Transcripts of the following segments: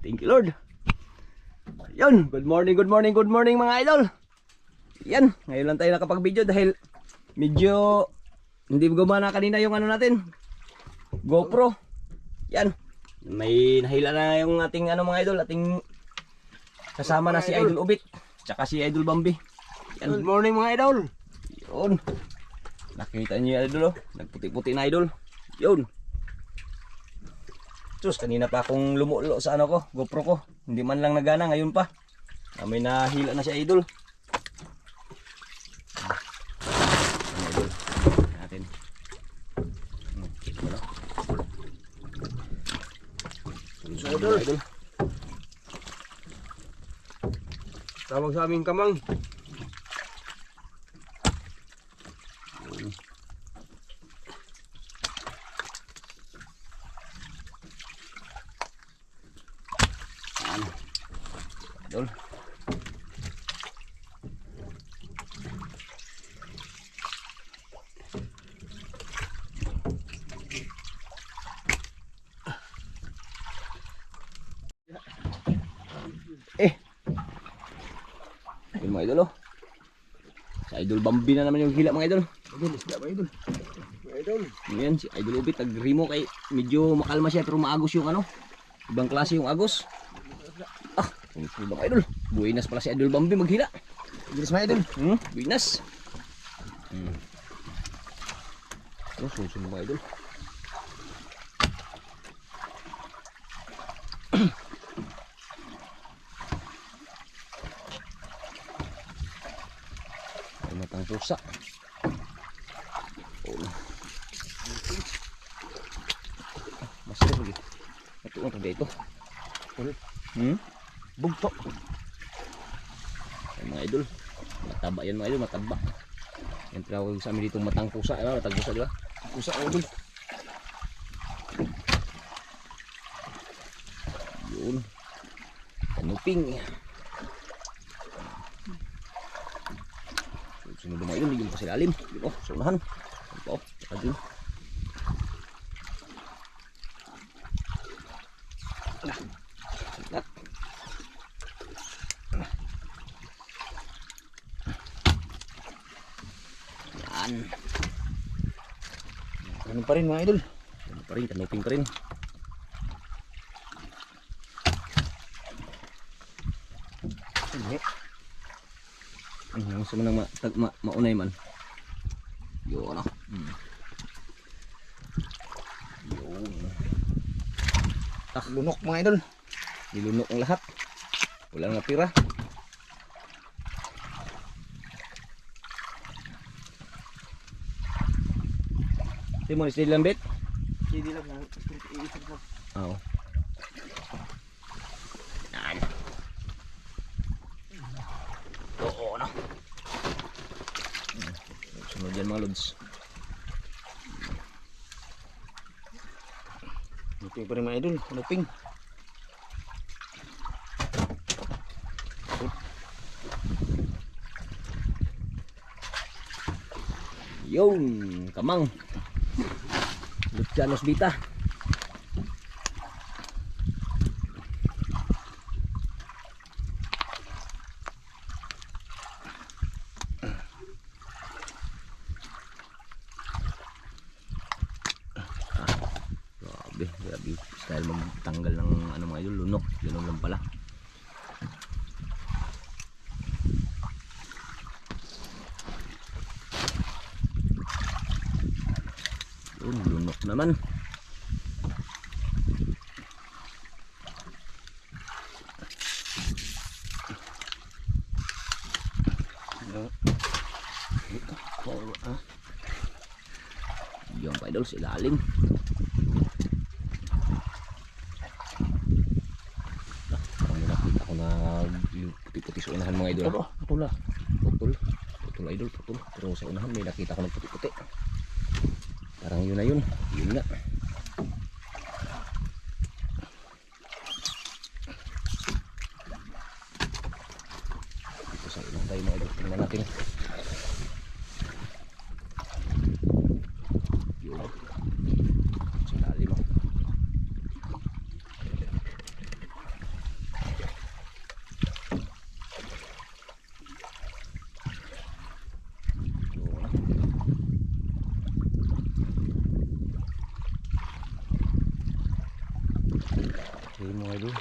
Thank you Lord. Yun, good morning mga idol. Yan, ngayon lang tayo nakapag-video dahil medyo hindi gumana kanina yung ano natin, GoPro. Yan, may nahila na yung ating ano mga idol, ating kasama na si Idol Ubit, tsaka si Idol Bambi. Yan. Good morning mga idol. Yun, nakita niyo yung idol oh, nagputi-puti na idol. Yun. Sus, kanina pa akong lumulo sa ano ko, GoPro ko. Hindi man lang nagana, ngayon pa. May nahila na si idol. Idol. Natin. Wala. So, idol. Tawag sa aming kamang. Idol. Yun mga idol oh. Si Idol Bambi na naman yung hila mga idol. Idol, isda ba idol? Idol. Yan si Idol Ubit, nag-remo kay medyo makalma siya pero maagos yung ano. Ibang klase yung agos. Ah, yung mga idol. Buenas pala si Idol Bambi maghila. Bilis mga idol. Buenas. Susunod mga idol. Ay matang susa. Oh. Masih lagi. Ito ang tabi ito. Bugto. Ay mga idol. Mataba yan mga idol, mataba. Yan tawag sa amin dito matang pusa. Matang pusa di ba? Pusa idol. Yun. Kanuping. Sunod mga idol, hindi pa sila alim. Dito, sa unahan. Ito, saka dun. Yan. Ano pa rin mga idol? Ano pa rin, kanuping pa rin. Gusto mo nang maunay man. Yun ano. Yun. Lunok mga idol. Nilunok ang lahat. Wala nang natira. Hindi mo ni lang bet? Hindi lang lang. Iisip lang. Oo. Yan. Oo na. Sunod yan mga lods. Luping pa rin mga idol. Luping. Yun. Kamang. Lucianos Bita. Grabe style magtanggal ng ano mga idol, lunok. Ganun lang pala. Yun, lunok naman. Yung pa idol sa ilalim. Nakita ko na puti-puti sa unahan mga idol. Putula. Putol idol, putol. Pero sa unahan may nakita ko ng puti-puti. Parang yun na yun. Yun nga. Dito sa ilang tayo mga idol. Tingnan natin. Yun. Sa lalim. Okay mga idol.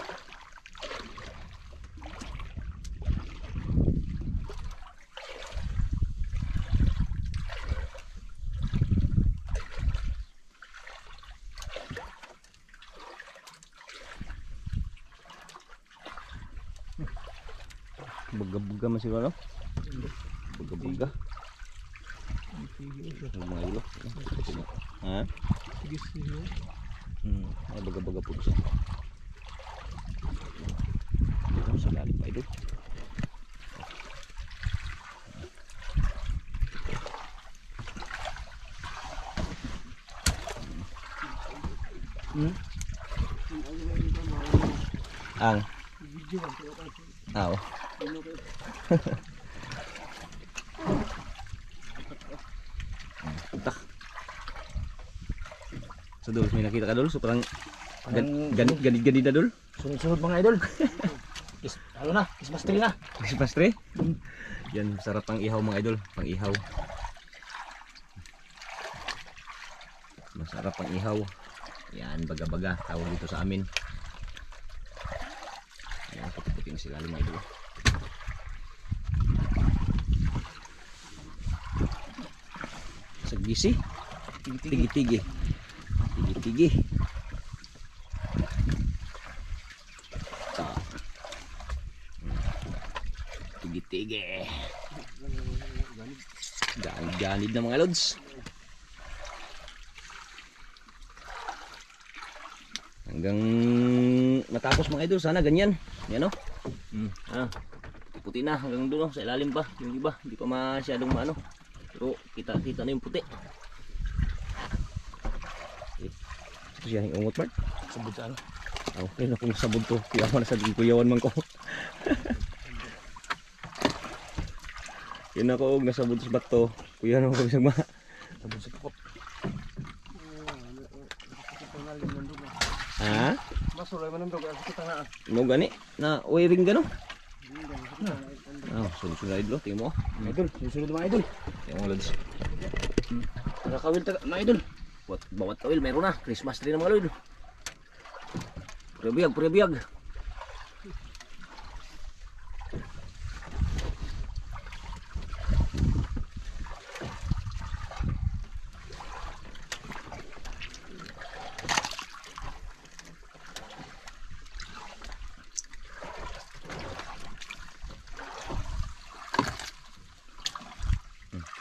Buga-buga man siguro, no? Buga-buga. Ay, mga idol. Ha? Ay, buga-buga po siya. Ayun, sa lalim mga idol. Ang tak. So dul, may nakita ka dul? So parang ganid-ganid na dul? Sunod-sunod mga idol. Ano na, Christmas tree na. Christmas tree? Yan, sarap pang ihaw mga idol. Pang ihaw. Masarap pang ihaw. Yan, baga-baga. Tawag dito sa amin. Yan, puti-puti na sila mga idol. Saggisi. Tigi-tigi. Tigi-tigi. Tigi-tigi. Ganid na mga lods. Hanggang matapos mga idol, sana ganyan. Yan o. Puti na hanggang doon sa ilalim pa. Yung iba, hindi pa masyadong maano. Pero kita na yung puti. Ito siya yung ungot part. Sabod sa ano? Okay na kung sabod to. Kuyawan na sa kuyawan man ko. Yun ako og nasabod sa bato. Kuyawan ako bisag ma. Sabod sa tukot. Ha? Masulay man ang dogo ang kita na. Mo gani na wiring gano? Sunod-sunod idol, tingnan mo. Idol, susunod mga idol. Tingnan mo lods. Nakakawil mga idol. Bawat kawil meron na. Christmas tree na mga lod. Prebiyag, prebiyag.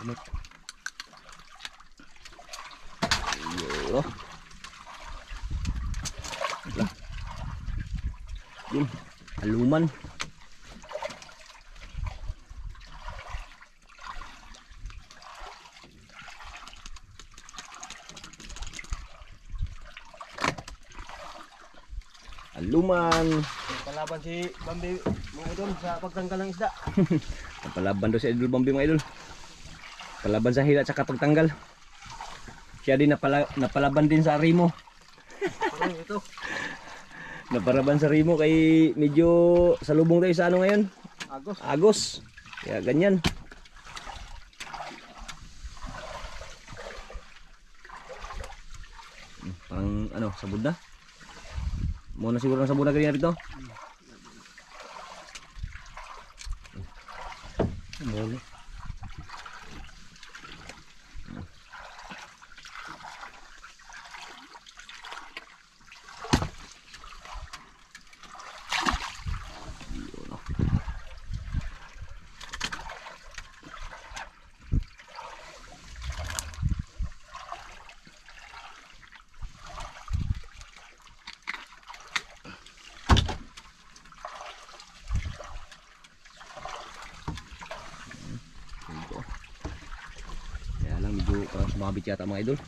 Kumot. Yo. Lah. Yun, haluman. Haluman. Palaban si Bambi mga idol sa pagtanggal ng isda. Palaban daw si Idol Bambi mga idol. Palaban sa hila at saka pagtanggal. Siya din napalaban din sa Rimo. Parang ito. Naparaban sa Rimo kay medyo salubong tayo sa ano ngayon? Agos. Agos. Kaya ganyan. Parang ano, sabod na. Muna siguro ng sabod na ganyan rito. Muna. Kaya lang medyo parang sumabit yata mga idol.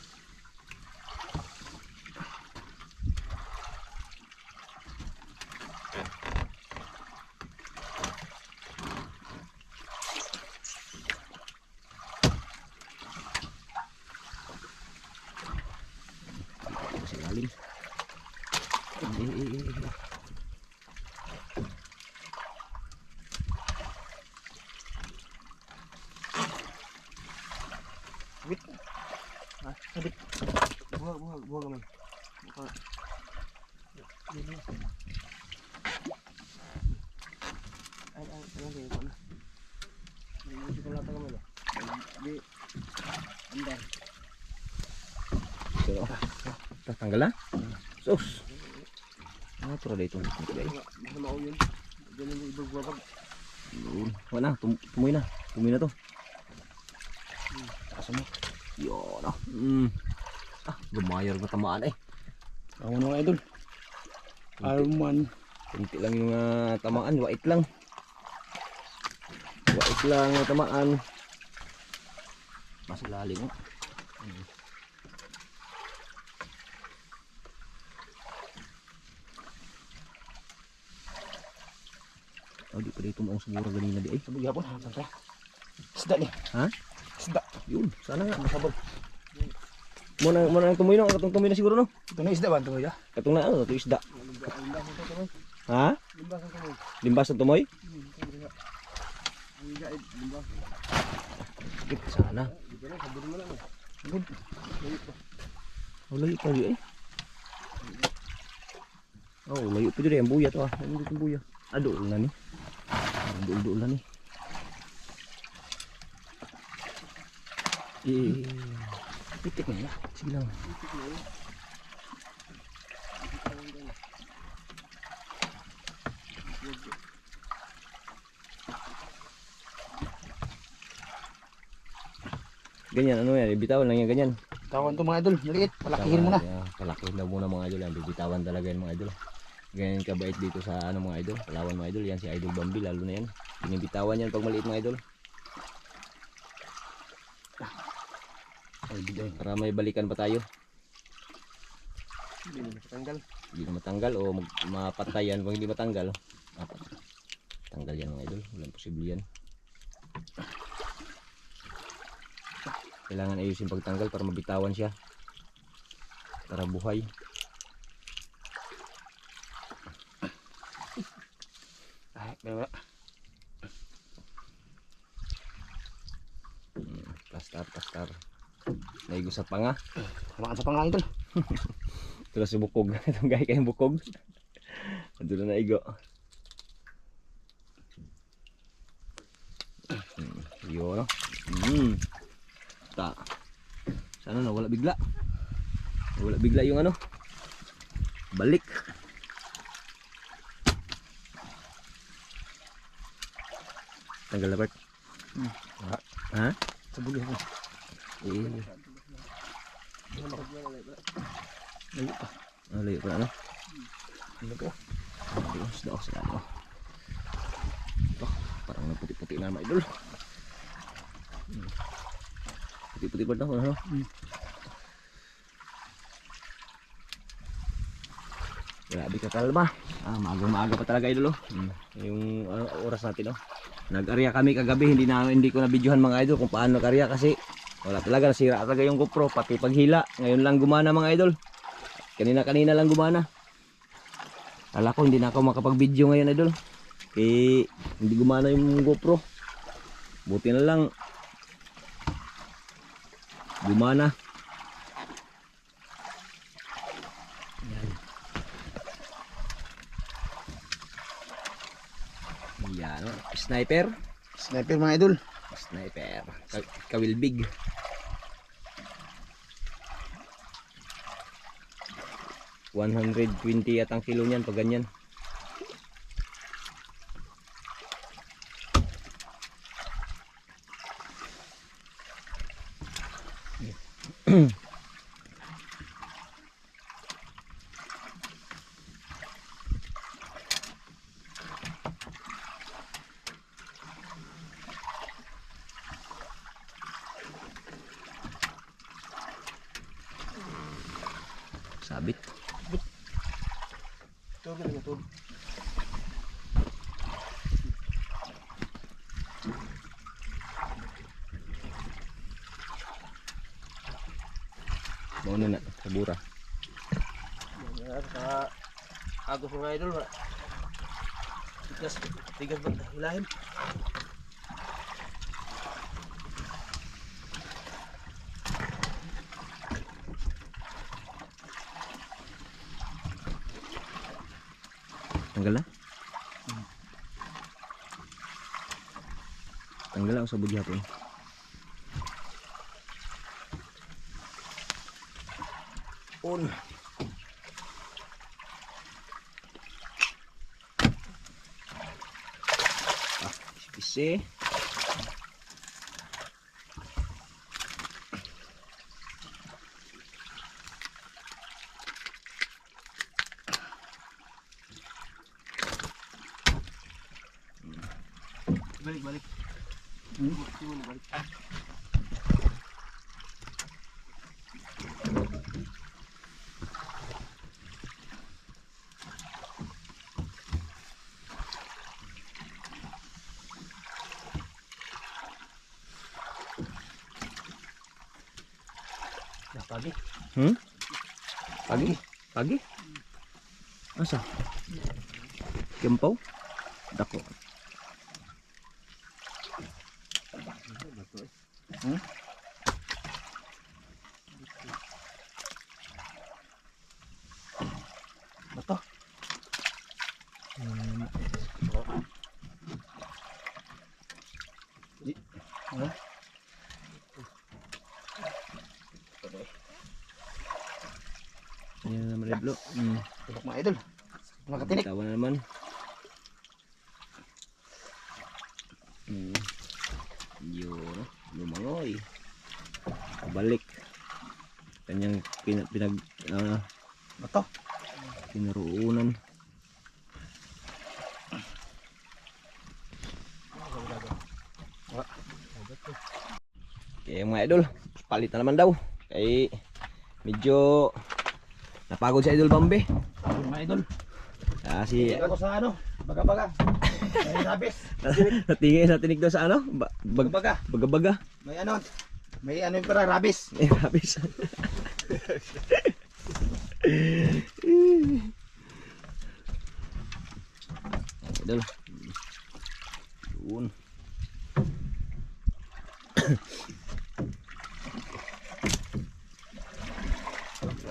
Kasi lalim. Sabit. Sabit. Ano kayo ko na? Hindi ko lata kami ba? Hindi. Andar. So, tatanggal na? Sus! Ano ito dito? Basta mao yun. Diyan yung ibag-babag. Yun. Wala na, tumoy na. Tumoy na to. Takas mo. Yun ah. Gumayar na tamaan eh. Ako na mga idol. Arman. Kunti lang yung tamaan, wait lang. Wait lang yung tamaan. Mas lalim mo. Oh, di pa dito maong siguro ganina di ay. Sabog yapon. Isda ni. Ha? Isda. Yun, sana nga. Masabog. Muna nang tumoy no, katong tumoy na siguro no. Ito na isda ba? Ito ya? Katong na ano, to isda. Ha? Limbas ang tumoy. Limbas ng tumoy? Ang gait. Limbas. Sakit sana. Dito na. Sabihin mo lang. Good. Oh, layo pa rin eh. Oh, layo pa rin ang buya to ah. Ano dito ang buya? Ah, doon na ni. Doon na ni. Pitik na. Sige lang. Ganyan, ano yan? Bitawan lang yan, ganyan. Tawan to mga idol. Maliit. Palakihin mo na. Palakihin daw muna mga idol. Yan, bibitawan talaga yan mga idol. Ganyan kabait dito sa ano mga idol. Palawan mga idol. Yan si Idol Bambi, lalo na yan. Binibitawan yan pag maliit mga idol. Para may balikan pa tayo. Hindi na matanggal. Hindi na matanggal o mapatay yan. Kung hindi matanggal, tanggal yan mga idol. Walang posible yan. Kailangan ayusin pagtanggal para mabitawan siya. Para buhay. Ay, meron. Pastar. Naigo sa panga. Hamaan sa panga idol. Terus si bukog. Itong gaya kayong bukog. Ito na naigo. Yun. Sana na wala bigla. Wala bigla yung ano. Balik. Tanggal na part. Ha? Sabog yan. Layo pa. Layo pa na ano? Layo pa. Daos na ano. Ito, parang nagputi-puti na mga idol. Puti-puti pa daw ano? Grabe ka kalma. Maaga pa talaga idol oh. Yung oras natin oh. Nag-area kami kagabi, hindi ko na videohan mga idol kung paano nag-area kasi wala talaga, nasira talaga yung GoPro pati paghila. Ngayon lang gumana mga idol. Kanina lang gumana. Kala ko hindi na ako makapag-video ngayon idol. Hindi gumana yung GoPro. Buti na lang gumana. Yan, sniper. Sniper mga idol. Sniper. Kawilbig. $120 at ang kilo niyan pag ganyan. Sabit. Tug na tug. Mauna na sa bura. Sa agos mga idol. Tigas ba hilahin? Tanggal na? Tanggal na ako sa budya hapon. On. Pisi. Balik. Balik. Pagi. Pagi? Pagi? Asa? Kempaw? Dako. Bato. Yan naman reblo. Tulok mga idol. Mga katinik. Tawa na naman. Yun. Lumangoy. Balik. Kanyang Bato. pinaruunan. Okay mga idol, palit na naman daw. Kaya medyo napagod sa idol Bambi. Mga idol. Kasi Ako sa ano? Baga-baga. May rabis. natinig daw sa ano? Baga-baga. Baga-baga. May ano? May ano yung para rabis. Eh, habis. Idol. Yun.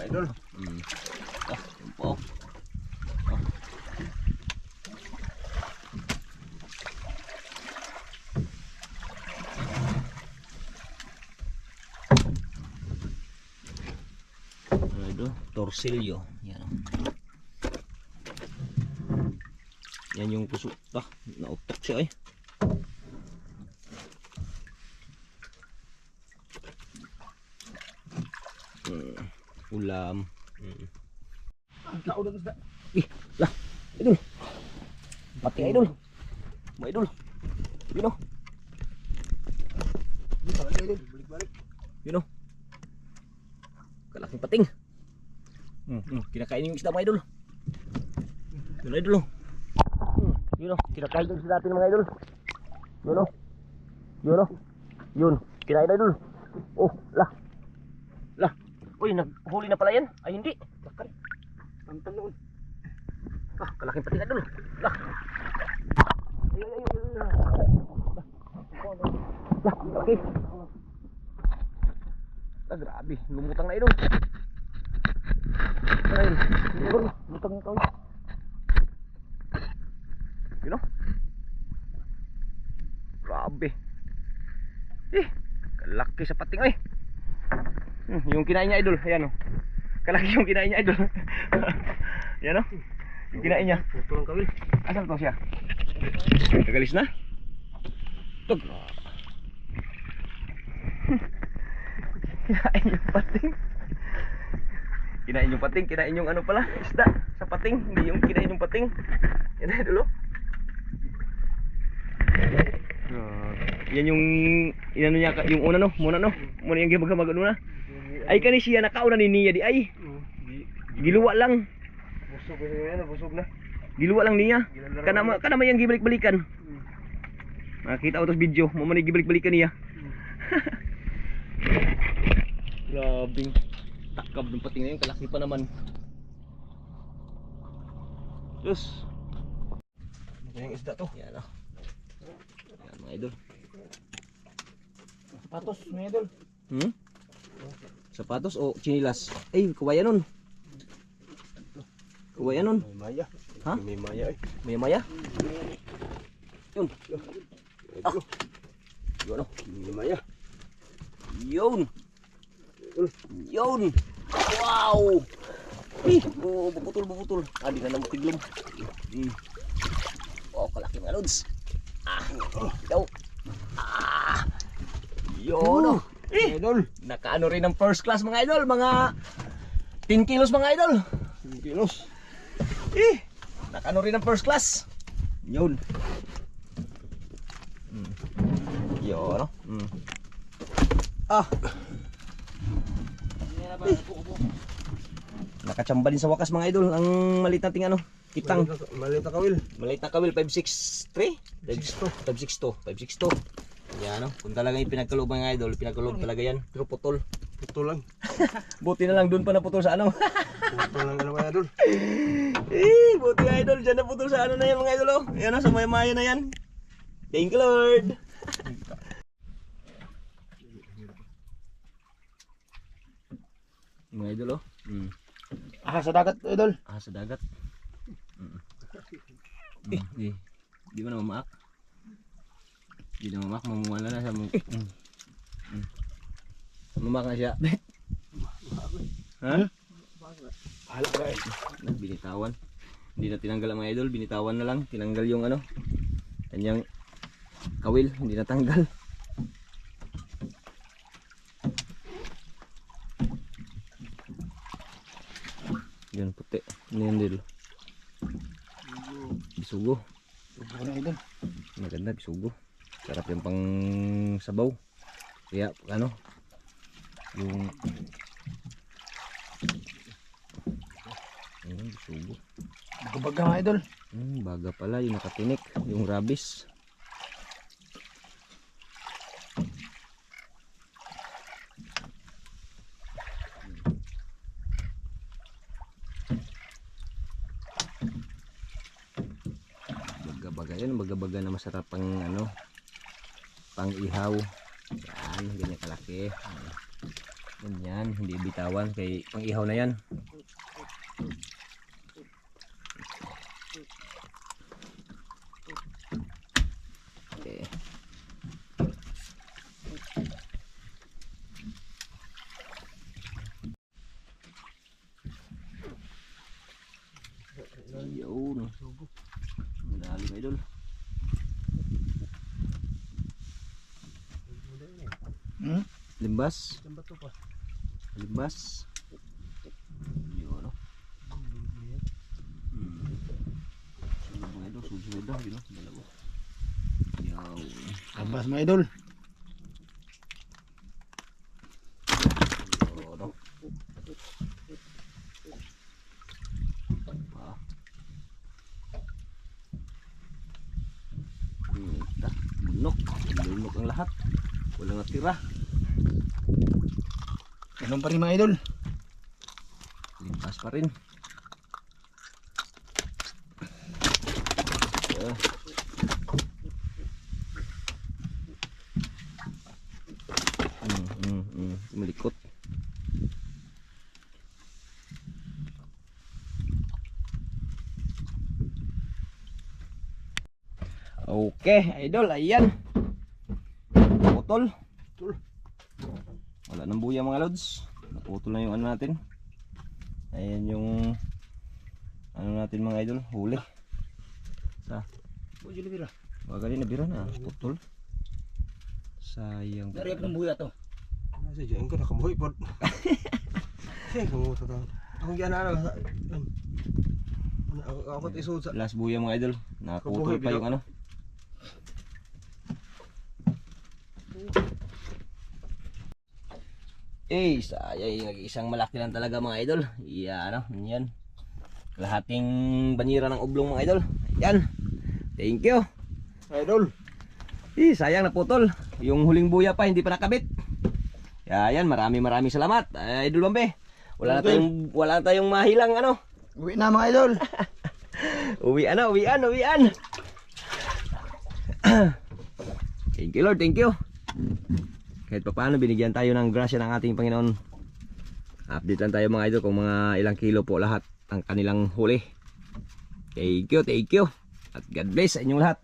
Idol. Yun po. Idol, torsilyo. Yan. Yan yung kusok. Nautok siya eh. Ulam. Naudang isda. Lah, idol. Mati idol. Mga idol. Yun o. Dito lang idol. Balik-balik. Yun o. Kalaking pating. Kinakain yung isda mga idol. Yun idol o. Yun o. Kinakain yung isda natin mga idol. Yun o. Yun o. Yun. Kinain idol. Oh, lah. Lah. Uy, naghuli na pala yan. Ay hindi. Bakal. Tantan noon. Kalaking pating idol. Lah. Ay. Lah, kalaki. Grabe, lumutang na idol. Ay, idol, lutang ito. Yun o. Grabe. Kalaki sa pating ay. Yung kinain niya idol, ayan o. Kalaki yung kinain niya idol. Ayan o. Yung kinain niya. Puto lang kawil. Asan to siya? Nagalis na? Tug. Kinain yung pating. Kinain yung pating, kinain yung ano pala, isda sa pating, hindi yung kinain yung pating. Yan na dulo. Yan yung inano niya, yung una no, muna yung gimagamaga na. Ay kani siya nakauna ni niya di ay. Giluwa lang. Busog na yan, busog na. Giluwa lang niya. Kana may yang gibalik-balikan. Nakita ko tos video, mo man gibalik-balikan niya. Grabing takab ng pating na yun, kalaki pa naman. Yes. Ano yung isda to? Yan o. Yan mga idol. Sapatos, mga idol. Sapatos o chinilas? Ay, kuwaya nun. Uway anon. May maya. Ha? May maya eh. May maya. Yun. Ah. Yun oh. May maya. Yun. Yun. Wow. Oh, buputol. Di na namutiglom. Oh, kalaki mga lods. Daw. Yun oh. Idol. Nakaano rin ng first class mga idol. Mga 10 kilos mga idol. 10 kilos. Nakaano rin ng first class. Yun. Yun oh. Nakachamba din sa wakas mga idol ang maliit nating ano, kitang. Maliit na kawil. Maliit na kawil 563, 562. Yan no. Kung talaga yung pinagkaloob mga idol, pinagkaloob talaga yan. Pero putol. Putol lang. Buti na lang doon pa naputol sa ano. Putol lang mga idol. Buti idol, dyan naputol sa ano na yan mga idol oh. Yan oh, sa maya na yan. Thank you Lord. Mga idol oh. Sa dagat idol. Sa dagat. Di mo na mamaak. Di na mamaak, mamuwala na siya. Mamaak na siya. Ha? Hala ba eh. Binitawan. Hindi na tinanggal ang mga idol, binitawan na lang. Tinanggal yung ano, kanyang kawil, hindi natanggal. Yan puti. Ano yan dito? Bisugo. Subo na idol. Maganda bisugo. Sarap yung pang sabaw. Kaya ano, yung bisugo. Baga mga idol. Baga pala yung nakatinik, yung rabis. Baga-baga yan, baga-baga na masarap pang ano, pang ihaw. Yan, ganyan kalaki. Ganyan, hindi bitawan kay pang ihaw na yan. Okay. Yun. Madali ka idol. Limbas. Limbas. Yun. Sunod mga idol, sunod dah gitu. Dalawa. Yaw. Abas mga idol. Yun. Bunok ang lahat, walang natira. Ganun pa rin mga idol. Limpas pa rin. Malikot. Okay, idol, ayan. Putol. Wala nang buya mga lods. Naputol na yung ano natin. Ayan yung ano natin mga idol, huli. Sa baga din nabira na, putol. Sayang. Dari ng buya to. Sa diyan ko nakabuhi pod. Sige mo sa taon. Ang yan ano. Ako isod sa Last buya mga idol. Naputol pa yung ano. Sayang, nag-isang malaki lang talaga mga idol. Yan, yan. Lahating banira ng ublong mga idol. Yan. Thank you. idol. Sayang naputol. Yung huling buya pa hindi pa nakabit. Yan, maraming salamat. Idol Bambe. Wala na tayong mahilang ano. Uwi na mga idol. Uwian. Thank you Lord, thank you. Kahit pa paano binigyan tayo ng grasya ng ating Panginoon. Update lang tayo mga idol kung mga ilang kilo po lahat ang kanilang huli. Thank you. At God bless sa inyong lahat.